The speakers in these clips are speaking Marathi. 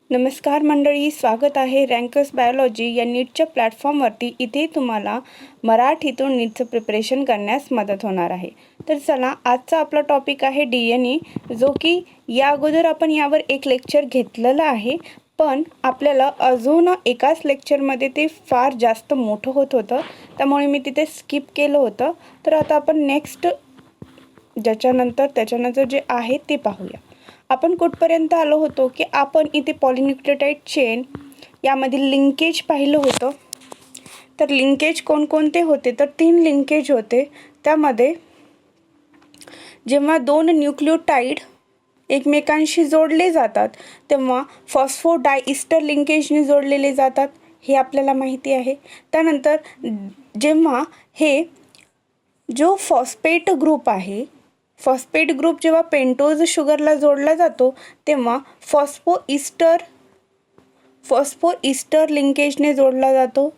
नमस्कार मंडळी, स्वागत आहे रँकर्स बायोलॉजी या नीटच्या प्लॅटफॉर्मवरती. इथे तुम्हाला मराठीतून नीटचं प्रिपरेशन करण्यास मदत होणार आहे. तर चला, आजचा आपला टॉपिक आहे DNA, जो की या अगोदर आपण यावर एक लेक्चर घेतलेलं आहे, पण आपल्याला अजून एकाच लेक्चरमध्ये ते फार जास्त मोठं होत होतं, त्यामुळे मी तिथे स्किप केलं होतं. तर आता आपण नेक्स्ट त्याच्यानंतर जे आहे ते पाहूया. आपण कुठपर्यंत आलो होतो की आपण इथे पॉलिन्यूक्लियोटाइड चेन यामधील लिंकेज पाहिलं होतं. तर लिंकेज कोणकोणते होते? तर 3 लिंकेज होते. त्यामध्ये जेव्हा 2 न्यूक्लियोटाइड एकमेकांशी जोडले जातात तेव्हा फॉस्फोडायइस्टर लिंकेजने जोडलेले जातात, हे आपल्याला माहिती आहे. त्यानंतर जेव्हा हे जो फॉस्फेट ग्रुप आहे, फॉस्फेट ग्रुप जेव्हा पेंटोज शुगरला जोडला जातो तेव्हा फॉस्फोइस्टर लिंकेजने जोडला जातो.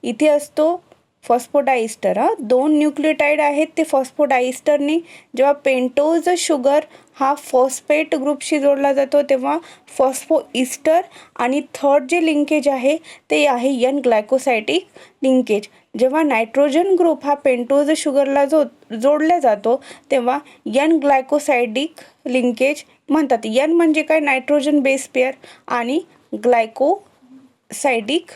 इथे असतो फॉस्फोडायइस्टर. 2 न्यूक्लियोटाइड आहेत ते फॉस्फोडायइस्टरने. जेव्हा पेंटोज शुगर हा फॉस्फेट ग्रुपशी जोडला जातो तेव्हा फॉस्फोइस्टर. आणि थर्ड जे लिंकेज आहे ते आहे एन ग्लायकोसाइडिक लिंकेज. जेव्हा नायट्रोजन ग्रुप हा पेंटोज शुगरला जोडला जातो तेव्हा एन ग्लायकोसाइडिक लिंकेज म्हणतात. एन म्हणजे काय? नायट्रोजन बेस पेअर आणि ग्लायकोसाइडिक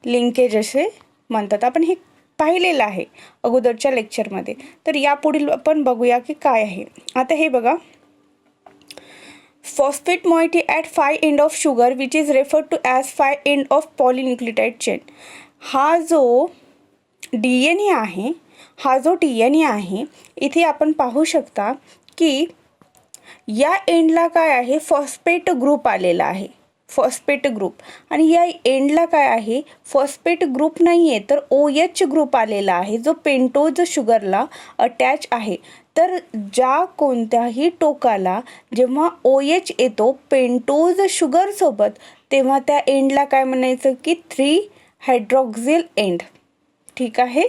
लिंकेज असे म्हणतात. आपण हे पाहिलेलं आहे अगोदरच्या लेक्चरमध्ये. तर यापुढील आपण बघूया की काय आहे. आता हे बघा, phosphate moiety at 5 end of sugar which is referred to as 5 end of polynucleotide chain. हा जो DNA आहे, इथे आपण पाहू शकता की या एंडला काय आहे? फॉस्फेट ग्रुप आलेला आहे, फॉस्फेट ग्रुप. आणि या एंडला काय आहे? फॉस्फेट ग्रुप नाही आहे, तर OH ग्रुप आलेला आहे, जो पेंटोज शुगरला अटॅच आहे. तर ज्या कोणत्याही टोकाला जेव्हा OH येतो पेंटोज शुगर सोबत, तेव्हा त्या एंडला काय म्हणायचं की 3 हायड्रॉक्सिल एंड. ठीक आहे.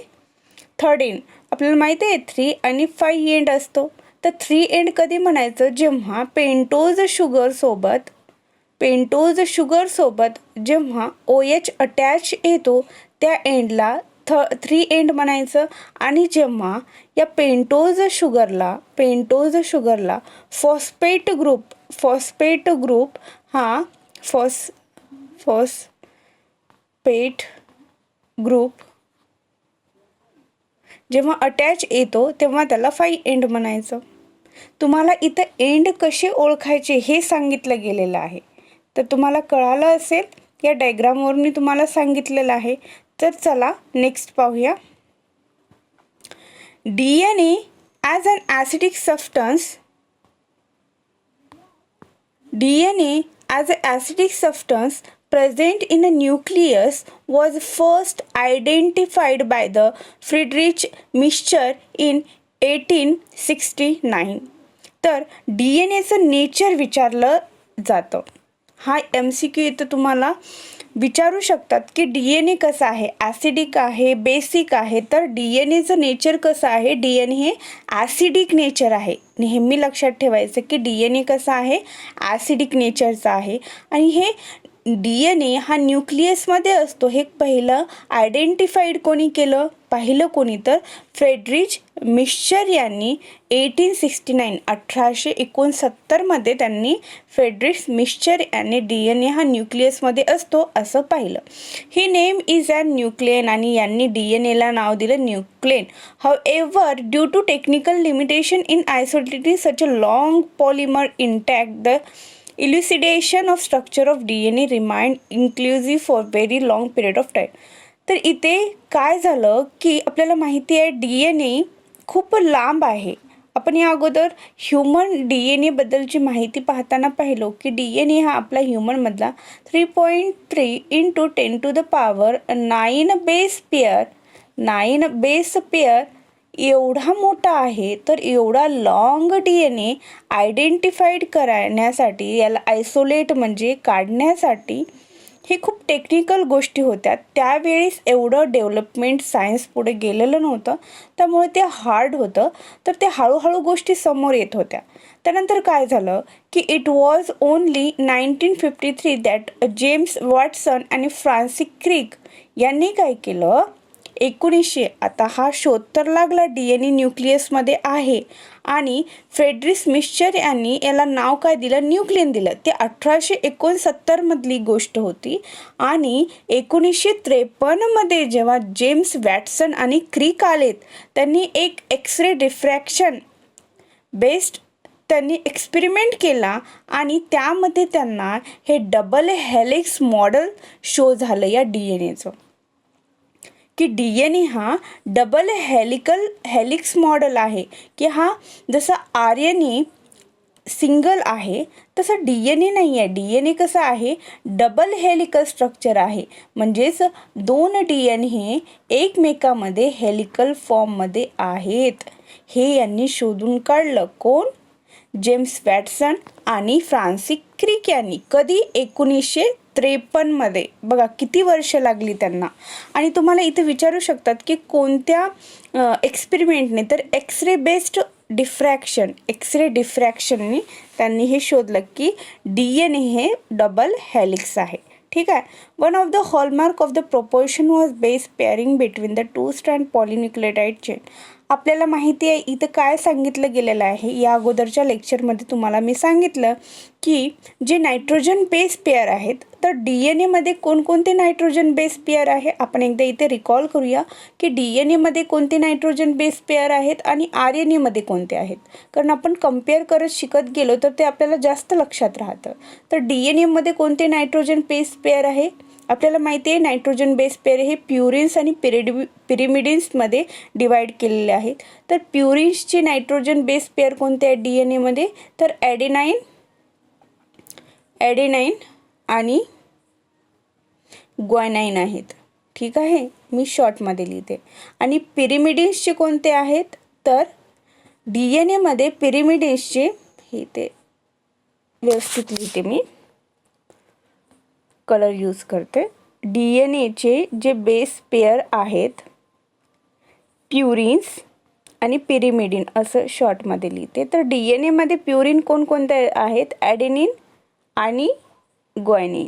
थर्ड एंड आपल्याला माहिती आहे 3 आणि 5 एंड असतो. तर 3 एंड कधी म्हणायचं? जेव्हा पेंटोज शुगर सोबत जेव्हा OH अटॅच येतो त्या एंडला 3 एंड म्हणायचं. आणि जेव्हा या पेंटोज शुगरला फॉस्फेट ग्रुप हा फॉस्फेट ग्रुप जेव्हा अटॅच येतो तेव्हा त्याला 5 एंड म्हणायचं. तुम्हाला इथं एंड कसे ओळखायचे हे सांगितलं गेलेलं आहे. तर तुम्हाला कळालं असेल, या डायग्रामवरून मी तुम्हाला सांगितलेलं आहे. तर चला नेक्स्ट पाहूया. DNA as an acidic substance present in a nucleus was first identified by the Friedrich Miescher in 1869. तर DNAचं नेचर विचारलं जातं. हा MCQ इथं तुम्हाला विचारू शकतात की DNA कसं आहे? ॲसिडिक आहे, बेसिक आहे. तर DNAचं नेचर कसं आहे? DNA हे ॲसिडिक नेचर आहे. नेहमी लक्षात ठेवायचं की DNA कसं आहे? ॲसिडिक नेचरचा आहे. आणि हे DNA हा न्यूक्लियसमध्ये असतो. हे पहिलं आयडेंटिफाईड कोणी केलं? पाहिलं कोणी? तर फ्रेडरिच मिस्चर यांनी 1869 मध्ये त्यांनी फ्रेडरिच मिस्चर यांनी DNA हा न्यूक्लियसमध्ये असतो असं पाहिलं. ही नेम इज अ न्यूक्लियन आणि यांनी DNAला नाव दिलं nucleon. However, due to technical limitation in isolating such a long polymer intact, the elucidation of structure of DNA remained inclusive for very long period of time. तर इथे काय झालं की आपल्याला माहिती आहे DNA खूप लांब आहे. आपण या अगोदर ह्युमन DNA बद्दलची माहिती पाहताना पाहिलो की DNA हा आपला ह्युमनमधला 3.3 × 10⁻⁹ बेस पेअर एवढा मोठा आहे. तर एवढा लॉंग DNA आयडेंटिफाईड करण्यासाठी, याला आयसोलेट म्हणजे काढण्यासाठी हे खूप टेक्निकल गोष्टी होत्या. त्यावेळेस एवढं डेव्हलपमेंट सायन्स पुढे गेलेलं नव्हतं, त्यामुळे ते हार्ड होतं. तर ते हळूहळू गोष्टी समोर येत होत्या. त्यानंतर काय झालं की it was only 1953 that James Watson आणि फ्रान्सिस क्रिक यांनी काय केलं, 1900, आता हा शोध तर लागला DNA न्यूक्लियसमध्ये आहे, आणि फ्रेडरिक मिक्सचर यांनी याला नाव काय दिलं, न्यूक्लियन दिलं. ते 1869 मधली गोष्ट होती. आणि 1953 मध्ये जेव्हा जेम्स वॅटसन आणि क्रिक आलेत, त्यांनी एक एक्सरे डिफ्रॅक्शन बेस्ड त्यांनी एक्सपेरिमेंट केला, आणि त्यामध्ये त्यांना हे डबल हेलिक्स मॉडेल शो झालं या DNAचं, की DNA हा डबल हेलिक्स मॉडेल आहे, की हा जसा RNA सिंगल आहे तसं DNA नाही आहे. DNA कसं आहे, डबल हेलिकल स्ट्रक्चर आहे. म्हणजेच 2 DNA हे एकमेकामध्ये हेलिकल फॉर्ममध्ये आहेत. हे यांनी शोधून काढलं. कोण, जेम्स वॅटसन आणि फ्रान्सिस क्रिक यांनी. कधी, 1953 मध्ये. बघा किती वर्ष लागली त्यांना. आणि तुम्हाला इथे विचारू शकतात की कोणत्या एक्सपेरिमेंटने, तर एक्सरे बेस्ड एक्सरे डिफ्रॅक्शनने त्यांनी हे शोधलं की DNA हे डबल हेलिक्स आहे. ठीक आहे. One of the hallmark of the proportion was base pairing between the 2 strand polynucleotide chain. आपल्याला माहिती आहे इथं काय सांगितलं गेलेलं आहे. या अगोदरच्या लेक्चरमध्ये तुम्हाला मी सांगितलं की जे नायट्रोजन बेस पेअर आहेत, तर DNA मध्ये कोणकोणते नायट्रोजन बेस पेअर आहे, आपण एकदा इथे रिकॉल करूया की DNA मध्ये कोणते नायट्रोजन बेस पेअर आहेत आणि RNA मध्ये कोणते आहेत. कारण आपण कम्पेअर करत शिकत गेलो तर ते आपल्याला जास्त लक्षात राहतं. तर DNA मध्ये कोणते नायट्रोजन बेस पेअर आहे, आपल्याला माहिती आहे नायट्रोजन बेस पेअर हे प्युरिन्स आणि पिरिमिडिन्समध्ये डिवाइड केलेले आहेत. तर प्युरिन्सचे नायट्रोजन बेस पेअर कोणते आहेत DNA मध्ये, तर ॲडेनाईन आणि ग्वानाईन आहेत. ठीक आहे, मी शॉर्टमध्ये लिहिते. आणि पिरिमिडिन्सचे कोणते आहेत, तर DNA मध्ये पिरिमिडिन्सचे, हे ते व्यवस्थित लिहिते मी, कलर यूज करते. DNAचे जे बेस पेअर आहेत प्युरिन्स आणि पिरिमिडिन असं शॉर्टमध्ये लिहिते. तर DNA मध्ये प्युरिन कोणकोणते आहेत, ॲडेनिन आणि ग्वानिन.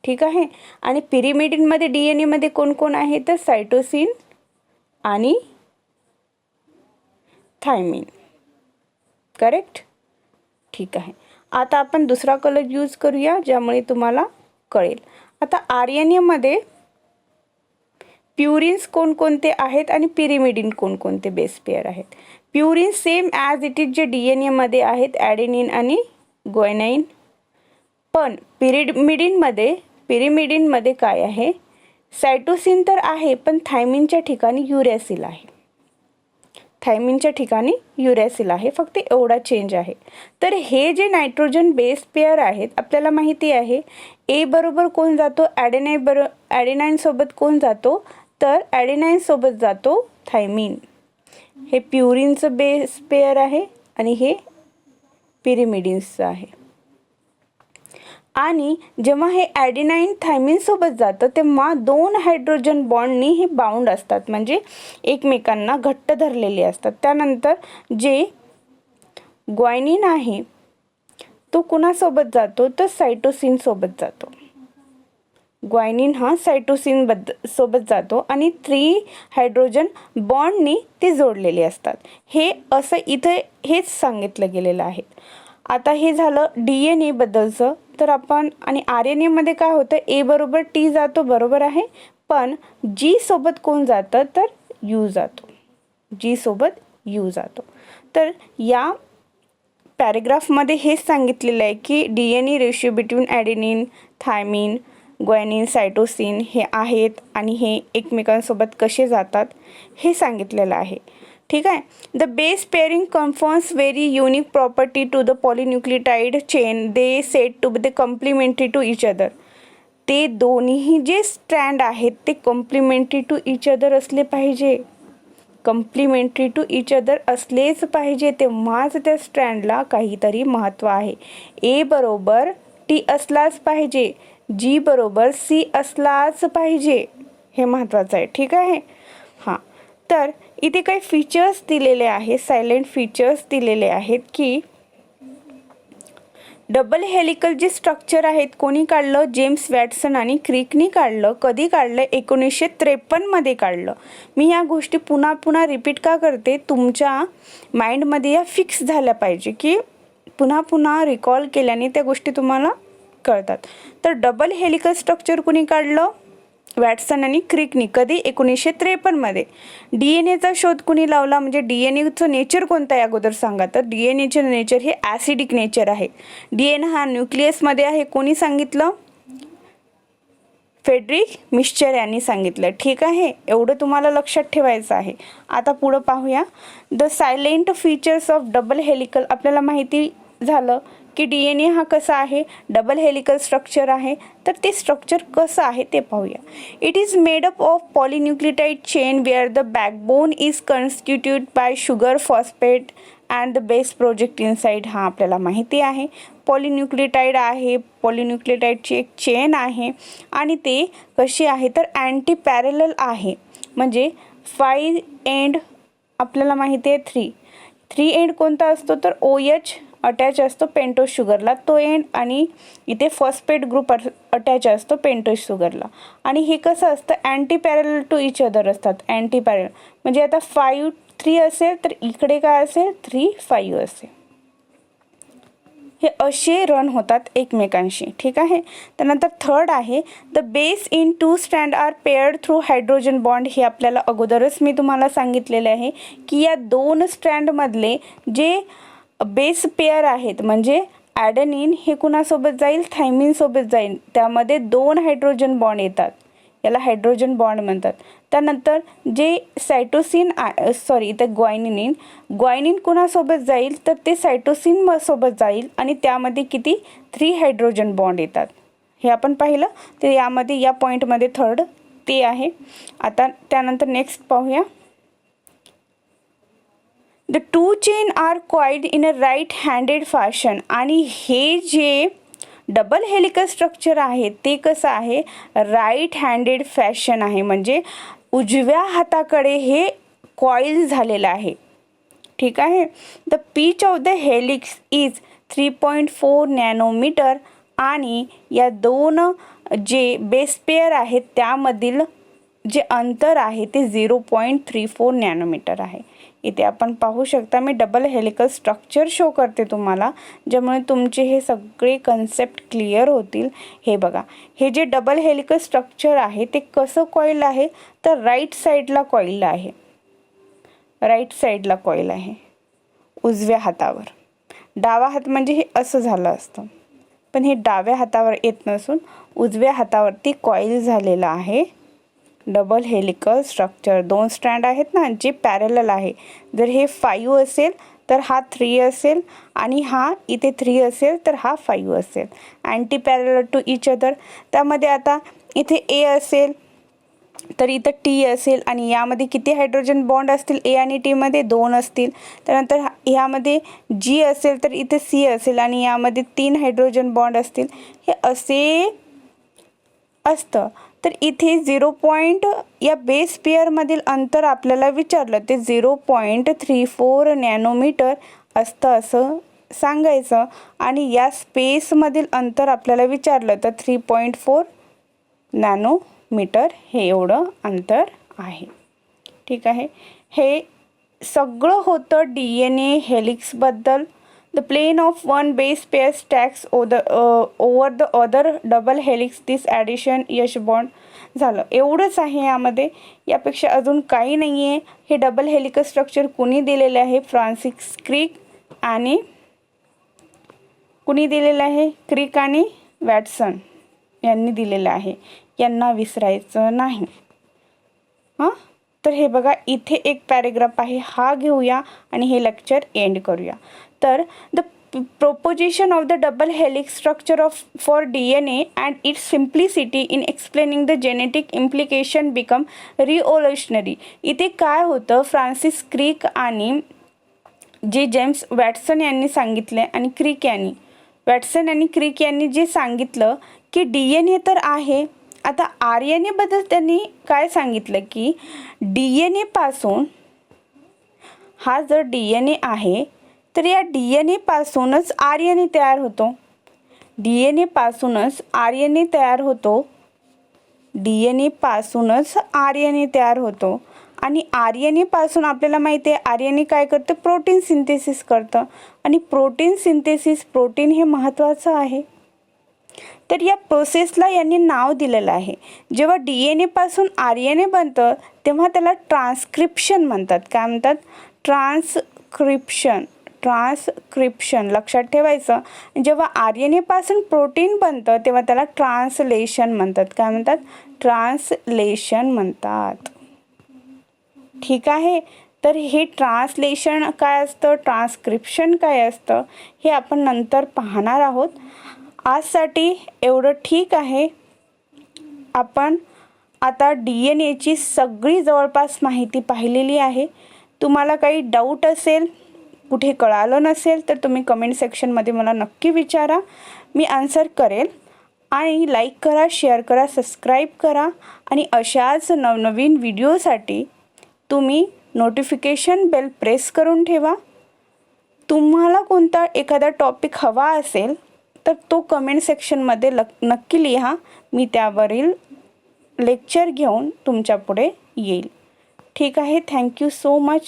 ठीक आहे. आणि पिरिमिडिनमध्ये DNA मध्ये कोण आहे, तर सायटोसिन आणि थायमिन. करेक्ट. ठीक आहे. आता आपण दुसरा कलर यूज करूया ज्यामुळे तुम्हाला कळेल. आता RNA मध्ये प्युरिन्स कोणकोणते आहेत आणि पिरिमिडिन कोणकोणते बेस पेअर आहेत. Purine same as it is जे DNA मध्ये आहेत, ॲडेनिन आणि ग्वानाईन. पण पिरिमिडिनमध्ये काय आहे, सायटोसिन तर आहे पण थायमिनच्या ठिकाणी युरॅसिल आहे. फक्त एवढा चेंज आहे. तर हे जे नायट्रोजन बेस पेअर आहेत, आपल्याला माहिती आहे A बरोबर कोण जातो, ॲडेनाईन सोबत कोण जातो, तर ॲडेनाईन सोबत जातो थायमिन. हे प्युरिनचं बेस पेअर आहे आणि हे पिरिमिडिन्सचं आहे. आणि जेव्हा हे ॲडेनाईन थायमिन सोबत जातं तेव्हा 2 हायड्रोजन बॉन्डनी हे बाउंड असतात, म्हणजे एकमेकांना घट्ट धरलेले असतात. त्यानंतर जे ग्वानिन आहे तो कुणासोबत जातो, तर सायटोसिन सोबत जातो. ग्वानिन हा सायटोसिन सोबत जातो आणि 3 हायड्रोजन बॉन्डनी ते जोडलेले असतात. हे असं इथे हेच सांगितलं गेलेलं आहे. आता हे झालं DNA बद्दलचं. तर आपण आणि RNA मध्ये काय होतं, A बरोबर T जातो, बरोबर आहे. पण G सोबत कोण जातं, तर U जातो. तर या पॅरेग्राफमध्ये हेच सांगितलेलं आहे की DNA ratio between adenine, thymine, guanine, cytosine हे आहेत आणि हे एकमेकांसोबत कसे जातात हे सांगितलेलं आहे. ठीक आहे. The base pairing confirms very unique property to the polynucleotide chain. They set to be the complementary to each other. ते दोन्ही जे स्ट्रँड आहेत ते कॉम्प्लिमेंटरी टू इच अदर असले पाहिजे. तेव्हाच त्या स्ट्रँडला काहीतरी महत्त्व आहे. A बरोबर T असलाच पाहिजे. G बरोबर C असलाच पाहिजे, हे महत्त्वाचं आहे. ठीक आहे. हां, तर इथे काही फीचर्स दिलेले आहेत, सायलेंट फीचर्स दिलेले आहेत की डबल हेलिकल जे स्ट्रक्चर आहेत कोणी काढलं, जेम्स वॅटसन आणि क्रिकनी काढलं. कधी काढलं? 1953 मध्ये काढलं. मी या गोष्टी पुन्हा पुन्हा रिपीट का करते, तुमच्या माइंडमध्ये या फिक्स झाल्या पाहिजे की पुन्हा पुन्हा रिकॉल केल्याने त्या गोष्टी तुम्हाला कळतात. तर डबल हेलिकल स्ट्रक्चर कोणी काढलं? वॅटसन आणि क्रिकनी. कधी? 1953 मध्ये. DNA शोध कुणी लावला, म्हणजे DNA नेचर कोणतं आहे अगोदर सांगा. तर DNA नेचर हे ॲसिडिक नेचर आहे. DNA हा न्यूक्लियसमध्ये आहे. कोणी सांगितलं? फ्रेडरिक मिस्चर यांनी सांगितलं. ठीक आहे, एवढं तुम्हाला लक्षात ठेवायचं आहे. आता पुढं पाहूया. The silent features of double helical. आपल्याला माहिती झालं की DNA हा कसा आहे, डबल हेलिकल स्ट्रक्चर आहे. तर ते स्ट्रक्चर कसं आहे ते पाहूया. It is made up of polynucleotide chain where the backbone is constitute by sugar phosphate and the base project inside. हा आपल्याला माहिती आहे. पॉलिन्यूक्लियोटाइड आहे, पॉलिन्यूक्लियोटाइडची एक चेन आहे आणि ते कशी आहे तर अँटी पॅरलल आहे. म्हणजे 5 एंड आपल्याला माहिती आहे 3 एंड कोणता असतो तर OH अटॅच असतो पेंटोज शुगरला, तो एंड, आणि इथे फॉस्फेट ग्रुप अटॅच असतो पेंटोज शुगरला. आणि हे कसं असतं, anti parallel to each other असतात. अँटी पॅरलल म्हणजे आता 5 3 असेल तर इकडे काय असेल 3 5 असेल. हे असे रन होतात एकमेकांशी. ठीक आहे. त्यानंतर थर्ड आहे the base in 2 strand are paired through hydrogen bond. हे आपल्याला अगोदरच मी तुम्हाला सांगितलेले आहे की या 2 स्ट्रँडमधले जे बेस पेअर आहेत म्हणजे ॲडेनिन हे कुणासोबत जाईल, थायमिन सोबत जाईल. त्यामध्ये 2 हायड्रोजन बॉन्ड येतात, याला हायड्रोजन बॉन्ड म्हणतात. त्यानंतर जे सायटोसिन इथं ग्वायनिन कुणासोबत जाईल तर ते सायटोसिन सोबत जाईल आणि त्यामध्ये किती 3 हायड्रोजन बॉन्ड येतात. हे आपण पाहिलं. तर यामध्ये या पॉईंटमध्ये थर्ड ते आहे. आता त्यानंतर नेक्स्ट पाहूया. The 2 chain are coiled in a right handed fashion. आणि हे जे डबल हेलिकल स्ट्रक्चर आहे ते कसं आहे, राईट हँडेड फॅशन आहे. म्हणजे उजव्या हाताकडे हे कॉईल झालेलं आहे. ठीक आहे. The pitch of the helix is 3.4 nanometre आणि या 2 जे बेस पेअर आहेत त्यामधील जे अंतर आहे ते 0.34 नॅनोमीटर आहे. इथे आपण पाहू शकता मी डबल हेलिकल स्ट्रक्चर शो करते तुम्हाला, ज्यामुळे तुमचे हे सगळे कन्सेप्ट क्लिअर होतील. हे बघा, हे जे डबल हेलिकल स्ट्रक्चर आहे ते कसं कॉईल आहे तर राईट साईडला कॉईल आहे. राईट साईडला कॉईल आहे उजव्या हातावर. डावा हात म्हणजे हे असं झालं असतं, पण हे डाव्या हातावर येत नसून उजव्या हातावरती कॉईल झालेलं आहे. डबल हेलिकल स्ट्रक्चर 2 स्ट्रँड आहेत ना जे पॅरलल आहे. जर हे 5 असेल तर हा 3 असेल आणि हा इथे 3 असेल तर हा 5 असेल. Anti parallel to each other. त्यामध्ये आता इथे A असेल तर इथं T असेल आणि यामध्ये किती हायड्रोजन बॉन्ड असतील A आणि T मध्ये 2 असतील. त्यानंतर यामध्ये G असेल तर इथे C असेल आणि यामध्ये 3 हायड्रोजन बॉन्ड असतील. हे असे असतं. तर इथे 0. या बेस पेअरमधील अंतर आपल्याला विचारलं ते 0.34 नॅनोमीटर असतं असं सांगायचं. आणि या स्पेसमधील अंतर आपल्याला विचारलं तर 3.4 नॅनोमीटर हे एवढं अंतर आहे. ठीक आहे. हे सगळं होतं DNA हेलिक्सबद्दल. The plane of one base pair stacks over the other double helix. This addition Yash bond झालं. एवढंच आहे यामध्ये, यापेक्षा अजून काही नाही आहे. हे डबल हेलिकल स्ट्रक्चर कुणी दिलेले आहे, फ्रान्सिस क्रिक आणि कुणी दिलेलं आहे, क्रिक आणि वॅटसन यांनी दिलेलं आहे. यांना विसरायचं नाही. हां, तर हे बघा इथे एक पॅरेग्राफ आहे, हा घेऊया आणि हे लेक्चर एंड करूया. तर the proposition of the double helix structure for DNA and its simplicity in explaining the genetic implication become revolutionary. इथे काय होतं, फ्रान्सिस क्रिक आणि जे जेम्स वॅटसन यांनी सांगितले आणि वॅटसन आणि क्रिक यांनी जे सांगितलं की DNA तर आहे. आता RNA बद्दल त्यांनी काय सांगितलं की DNA पासून हा जर DNA आहे तर या DNA पासूनच RNA तयार होतो. DNA पासूनच RNA तयार होतो. DNA पासूनच RNA तयार होतो आणि RNA पासून आपल्याला माहिती आहे RNA काय करतं, प्रोटीन सिंथेसिस करतं आणि प्रोटीन सिंथेसिस, प्रोटीन हे महत्त्वाचं आहे. तर या प्रोसेसला यांनी नाव दिलेलं आहे. जेव्हा DNA पासून RNA बनतं तेव्हा त्याला ट्रान्सक्रिप्शन म्हणतात. काय म्हणतात? ट्रान्सक्रिप्शन लक्षात ठेवायचं. जेव्हा RNA पासून प्रोटीन बनतं तेव्हा त्याला ट्रान्सलेशन म्हणतात. काय म्हणतात? ट्रान्सलेशन म्हणतात. ठीक आहे. तर हे ट्रान्सलेशन काय असतं, ट्रान्सक्रिप्शन काय असतं हे आपण नंतर पाहणार आहोत. आजसाठी एवढं ठीक आहे. आपण आता DNAची सगळी जवळपास माहिती पाहिलेली आहे. तुम्हाला काही डाऊट असेल, कुठे कळालं नसेल तर तुम्ही कमेंट सेक्शनमध्ये मला नक्की विचारा, मी आन्सर करेल. आणि लाईक करा, शेअर करा, सबस्क्राईब करा आणि अशाच नवनवीन व्हिडिओसाठी तुम्ही नोटिफिकेशन बेल प्रेस करून ठेवा. तुम्हाला कोणता एखादा टॉपिक हवा असेल तर तो कमेंट सेक्शनमध्ये नक्की लिहा. मी त्यावरील लेक्चर घेऊन तुमच्यापुढे येईल. ठीक आहे. Thank you so much.